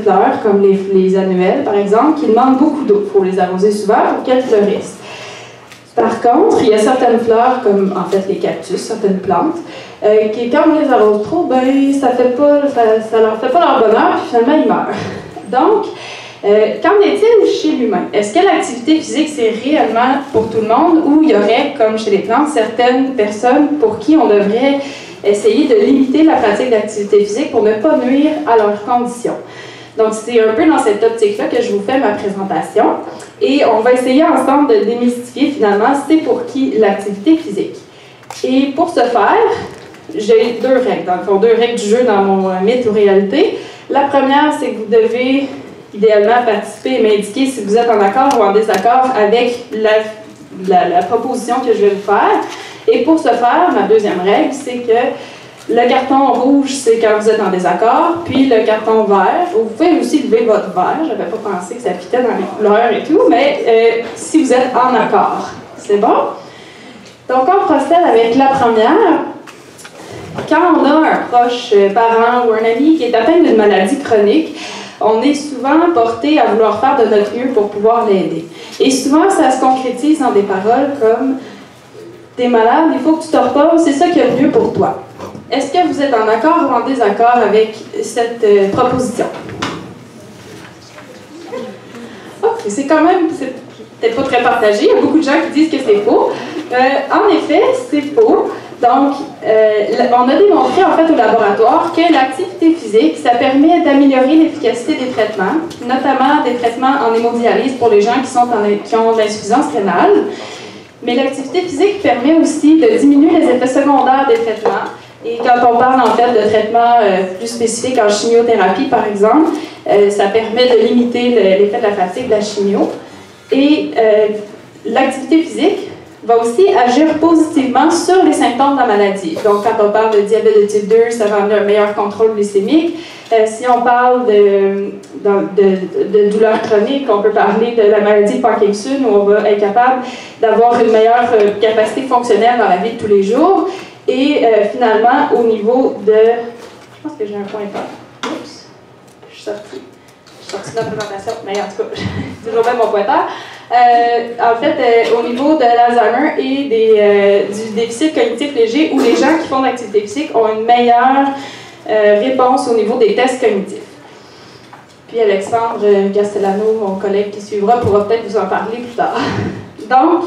fleurs, comme les annuelles par exemple, qui demandent beaucoup d'eau. Il faut les arroser souvent pour qu'elles fleurissent. Par contre, il y a certaines fleurs, comme en fait les cactus, certaines plantes, qui quand on les arrose trop, ben, ça leur fait pas leur bonheur, puis finalement ils meurent. Donc, qu'en est-il chez l'humain? Est-ce que l'activité physique, c'est réellement pour tout le monde, ou il y aurait, comme chez les plantes, certaines personnes pour qui on devrait essayer de limiter la pratique d'activité physique pour ne pas nuire à leurs conditions? Donc, c'est un peu dans cette optique-là que je vous fais ma présentation. Et on va essayer ensemble de démystifier, finalement, c'est pour qui l'activité physique. Et pour ce faire, j'ai deux règles, dans le fond, deux règles du jeu dans mon mythe ou réalité. La première, c'est que vous devez idéalement participer et m'indiquer si vous êtes en accord ou en désaccord avec la proposition que je vais vous faire. Et pour ce faire, ma deuxième règle, c'est que le carton rouge, c'est quand vous êtes en désaccord, puis le carton vert, vous pouvez aussi lever votre vert, je n'avais pas pensé que ça fitait dans les couleurs et tout, mais si vous êtes en accord, c'est bon? Donc on procède avec la première. Quand on a un proche parent ou un ami qui est atteint d'une maladie chronique, on est souvent porté à vouloir faire de notre mieux pour pouvoir l'aider. Et souvent, ça se concrétise dans des paroles comme « T'es malade, il faut que tu te reposes, c'est ça qui est le mieux pour toi ». Est-ce que vous êtes en accord ou en désaccord avec cette proposition? Ok, c'est quand même, c'est peut-être pas très partagé, il y a beaucoup de gens qui disent que c'est faux. En effet, c'est faux. Donc, on a démontré en fait au laboratoire que l'activité physique, ça permet d'améliorer l'efficacité des traitements, notamment des traitements en hémodialyse pour les gens qui ont de l'insuffisance rénale. Mais l'activité physique permet aussi de diminuer les effets secondaires des traitements. Et quand on parle en fait de traitements plus spécifiques en chimiothérapie, par exemple, ça permet de limiter l'effet de la fatigue de la chimio. Et l'activité physique va aussi agir positivement sur les symptômes de la maladie. Donc, quand on parle de diabète de type 2, ça va amener un meilleur contrôle glycémique. Si on parle de douleurs chroniques, on peut parler de la maladie de Parkinson, où on va être capable d'avoir une meilleure capacité fonctionnelle dans la vie de tous les jours. Et finalement, au niveau de... Je pense que j'ai un pointeur. Oups, je suis sortie de la présentation, mais en tout cas, j'ai toujours bien mon pointeur. En fait, au niveau de l'Alzheimer et du déficit cognitif léger, où les gens qui font de l'activité physique ont une meilleure réponse au niveau des tests cognitifs. Puis Alexandre Castellano, mon collègue qui suivra, pourra peut-être vous en parler plus tard. Donc,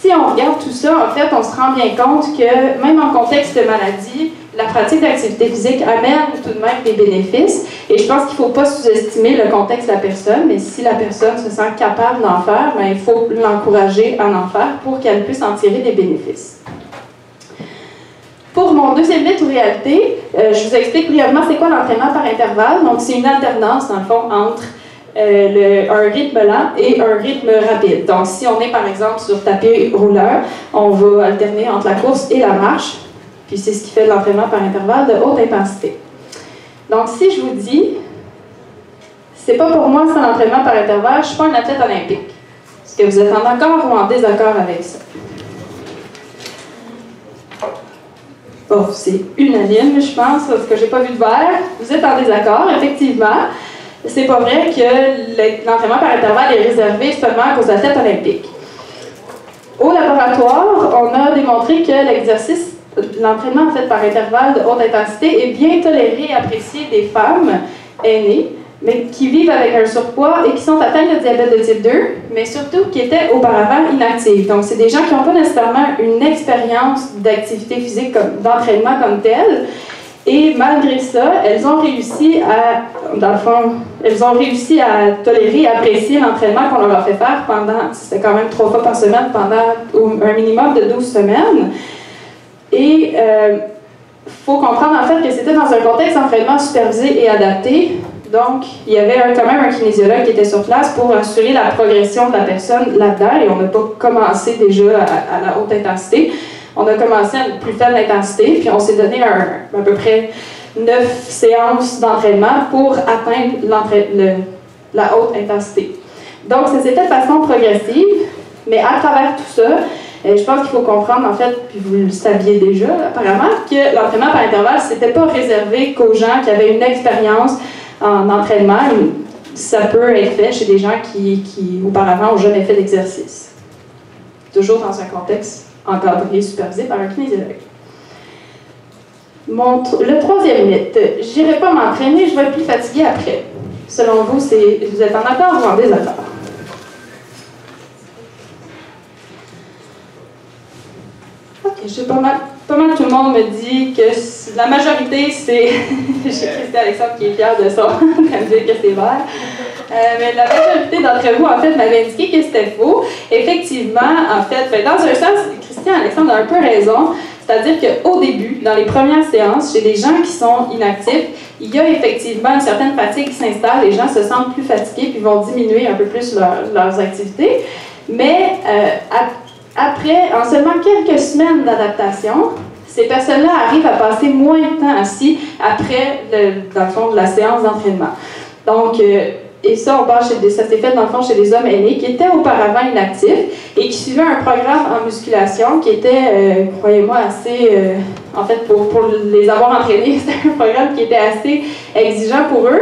si on regarde tout ça, en fait, on se rend bien compte que même en contexte de maladie, la pratique d'activité physique amène tout de même des bénéfices. Et je pense qu'il ne faut pas sous-estimer le contexte de la personne, mais si la personne se sent capable d'en faire, bien, il faut l'encourager à en faire pour qu'elle puisse en tirer des bénéfices. Pour mon deuxième mythe ou réalité, je vous explique brièvement c'est quoi l'entraînement par intervalle. Donc, c'est une alternance, dans le fond, entre un rythme lent et un rythme rapide. Donc, si on est, par exemple, sur tapis rouleur, on va alterner entre la course et la marche. Puis c'est ce qui fait l'entraînement par intervalle de haute intensité. Donc, si je vous dis, c'est pas pour moi, c'est un entraînement par intervalle, je ne suis pas un athlète olympique. Est-ce que vous êtes en accord ou en désaccord avec ça? Oh, c'est unanime, je pense, parce que j'ai pas vu de vert. Vous êtes en désaccord, effectivement. C'est pas vrai que l'entraînement par intervalle est réservé seulement aux athlètes olympiques. Au laboratoire, on a démontré que l'entraînement en fait par intervalle de haute intensité est bien toléré et apprécié des femmes aînées, mais qui vivent avec un surpoids et qui sont atteintes de diabète de type 2, mais surtout qui étaient auparavant inactives. Donc, c'est des gens qui n'ont pas nécessairement une expérience d'activité physique, d'entraînement comme telle. Et malgré ça, elles ont réussi à tolérer et apprécier l'entraînement qu'on leur a fait faire pendant, c'était quand même 3 fois par semaine, pendant un minimum de 12 semaines. Et faut comprendre en fait que c'était dans un contexte d'entraînement supervisé et adapté. Donc, il y avait quand même un kinésiologue qui était sur place pour assurer la progression de la personne là-dedans. Et on n'a pas commencé déjà à la haute intensité. On a commencé à une plus faible intensité, puis on s'est donné à peu près 9 séances d'entraînement pour atteindre la haute intensité. Donc, ça s'est fait de façon progressive, mais à travers tout ça, Je pense qu'il faut comprendre, en fait, puis vous le saviez déjà, apparemment, que l'entraînement par intervalle, c'était pas réservé qu'aux gens qui avaient une expérience en entraînement. Ça peut être fait chez des gens qui auparavant, n'ont jamais fait d'exercice. Toujours dans un contexte encadré, supervisé par un kinésiologue. Le troisième mythe, je n'irai pas m'entraîner, je vais être plus fatiguée après. Selon vous, vous êtes en accord ou en désaccord? Ok, je sais pas mal tout le monde me dit que la majorité, c'est... J'ai Christy Alexandre qui est fière de ça, elle me dit que c'est vert. Mais la majorité d'entre vous, en fait, m'avait indiqué que c'était faux. Effectivement, en fait, dans un sens, Christian Alexandre a un peu raison. C'est-à-dire qu'au début, dans les premières séances, chez des gens qui sont inactifs, il y a effectivement une certaine fatigue qui s'installe. Les gens se sentent plus fatigués puis vont diminuer un peu plus leurs activités. Mais après, en seulement quelques semaines d'adaptation, ces personnes-là arrivent à passer moins de temps assis après, dans le fond, de la séance d'entraînement. Donc, et ça, ça s'est fait dans le fond chez des hommes aînés qui étaient auparavant inactifs et qui suivaient un programme en musculation qui était, croyez-moi, assez... en fait, pour les avoir entraînés, c'était un programme qui était assez exigeant pour eux.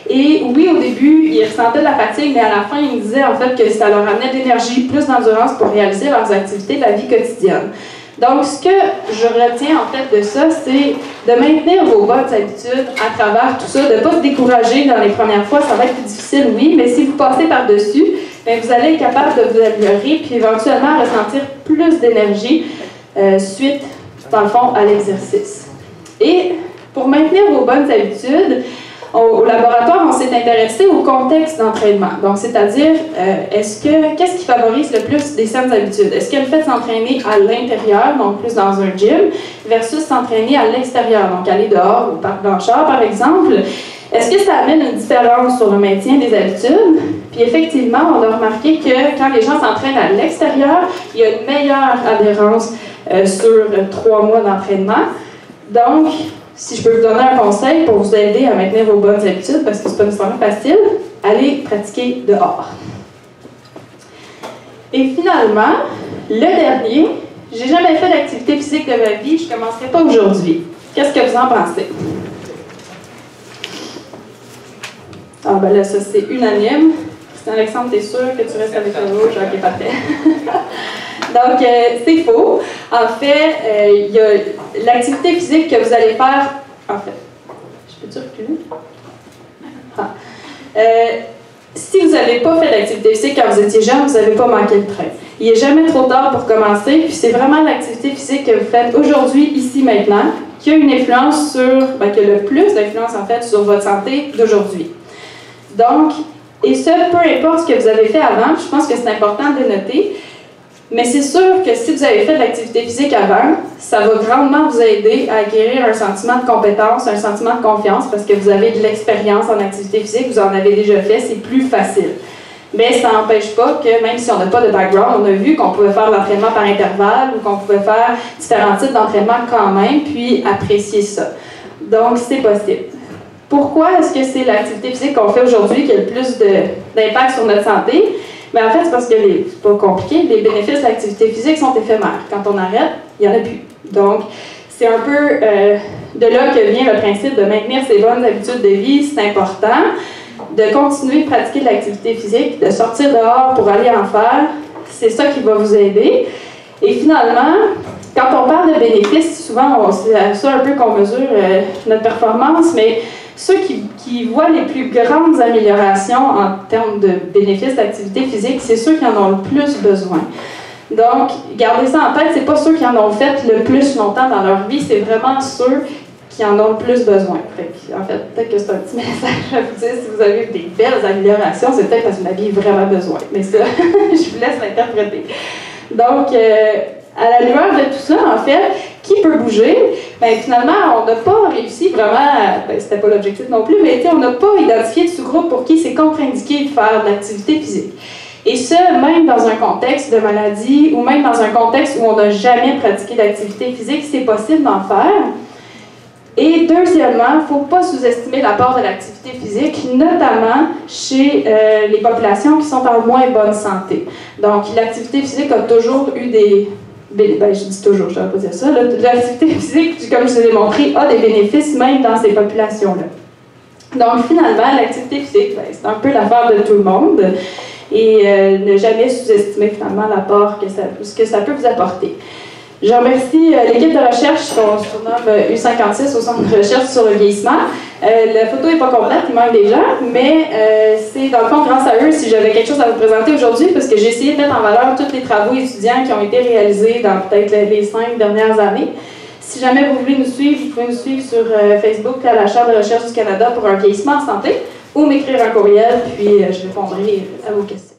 Et oui, au début, ils ressentaient de la fatigue, mais à la fin, ils me disaient en fait que ça leur amenait de l'énergie, plus d'endurance pour réaliser leurs activités de la vie quotidienne. Donc, ce que je retiens en fait de ça, c'est de maintenir vos bonnes habitudes à travers tout ça, de ne pas se décourager dans les premières fois. Ça va être plus difficile, oui, mais si vous passez par-dessus, vous allez être capable de vous améliorer puis éventuellement ressentir plus d'énergie suite, dans le fond, à l'exercice. Et pour maintenir vos bonnes habitudes, au laboratoire, on s'est intéressé au contexte d'entraînement. Donc, c'est-à-dire, qu'est-ce qui favorise le plus des saines habitudes? Est-ce que le fait de s'entraîner à l'intérieur, donc plus dans un gym, versus s'entraîner à l'extérieur, donc aller dehors au parc Blanchard, par exemple? Est-ce que ça amène une différence sur le maintien des habitudes? Puis effectivement, on a remarqué que quand les gens s'entraînent à l'extérieur, il y a une meilleure adhérence sur 3 mois d'entraînement. Donc, si je peux vous donner un conseil pour vous aider à maintenir vos bonnes habitudes, parce que c'est pas nécessairement facile, allez pratiquer dehors. Et finalement, le dernier, j'ai jamais fait d'activité physique de ma vie, je ne commencerai pas aujourd'hui. Qu'est-ce que vous en pensez? Ah ben là, ça c'est unanime. Christian Alexandre, t'es sûr que tu restes avec le rouge? Ok, parfait. Donc, c'est faux. En fait, il y a l'activité physique que vous allez faire... En fait, je peux-tu reculer? Si vous n'avez pas fait d'activité physique quand vous étiez jeune, vous n'avez pas manqué le train. Il n'est jamais trop tard pour commencer, puis c'est vraiment l'activité physique que vous faites aujourd'hui, ici, maintenant, qui a une influence qui a le plus d'influence, en fait, sur votre santé d'aujourd'hui. Donc, et ça, peu importe ce que vous avez fait avant, je pense que c'est important de le noter, mais c'est sûr que si vous avez fait de l'activité physique avant, ça va grandement vous aider à acquérir un sentiment de compétence, un sentiment de confiance, parce que vous avez de l'expérience en activité physique, vous en avez déjà fait, c'est plus facile. Mais ça n'empêche pas que, même si on n'a pas de background, on a vu qu'on pouvait faire l'entraînement par intervalle ou qu'on pouvait faire différents types d'entraînement quand même, puis apprécier ça. Donc, c'est possible. Pourquoi est-ce que c'est l'activité physique qu'on fait aujourd'hui qui a le plus d'impact sur notre santé? Bien, en fait, c'est parce que, c'est pas compliqué, les bénéfices de l'activité physique sont éphémères. Quand on arrête, il n'y en a plus. Donc, c'est un peu de là que vient le principe de maintenir ses bonnes habitudes de vie, c'est important. De continuer de pratiquer de l'activité physique, de sortir dehors pour aller en faire, c'est ça qui va vous aider. Et finalement, quand on parle de bénéfices, souvent, c'est ça un peu qu'on mesure notre performance, mais ceux qui voient les plus grandes améliorations en termes de bénéfices d'activité physique, c'est ceux qui en ont le plus besoin. Donc, gardez ça en tête, c'est pas ceux qui en ont fait le plus longtemps dans leur vie, c'est vraiment ceux qui en ont le plus besoin. En fait, peut-être que c'est un petit message à vous dire, si vous avez des belles améliorations, c'est peut-être parce que vous en aviez vraiment besoin. Mais ça, je vous laisse l'interpréter. Donc, à la lueur de tout ça, en fait, qui peut bouger? Bien, finalement, on n'a pas réussi vraiment, c'était pas l'objectif non plus, mais on n'a pas identifié de sous-groupe pour qui c'est contre-indiqué de faire de l'activité physique. Et ça, même dans un contexte de maladie ou même dans un contexte où on n'a jamais pratiqué d'activité physique, c'est possible d'en faire. Et deuxièmement, il ne faut pas sous-estimer l'apport de l'activité physique, notamment chez les populations qui sont en moins bonne santé. Donc, l'activité physique a toujours eu ben, je dis toujours, je ne vais pas dire ça, l'activité physique, comme je vous ai montré, a des bénéfices même dans ces populations-là. Donc finalement, l'activité physique, ben, c'est un peu l'affaire de tout le monde et ne jamais sous-estimer finalement l'apport ce que ça peut vous apporter. Je remercie l'équipe de recherche qu'on surnomme U56 au Centre de recherche sur le vieillissement. La photo n'est pas complète, il manque des gens, mais c'est dans le fond grâce à eux si j'avais quelque chose à vous présenter aujourd'hui parce que j'ai essayé de mettre en valeur tous les travaux étudiants qui ont été réalisés dans peut-être les 5 dernières années. Si jamais vous voulez nous suivre, vous pouvez nous suivre sur Facebook à la Chaire de recherche du Canada pour un vieillissement en santé ou m'écrire un courriel, puis je répondrai à vos questions.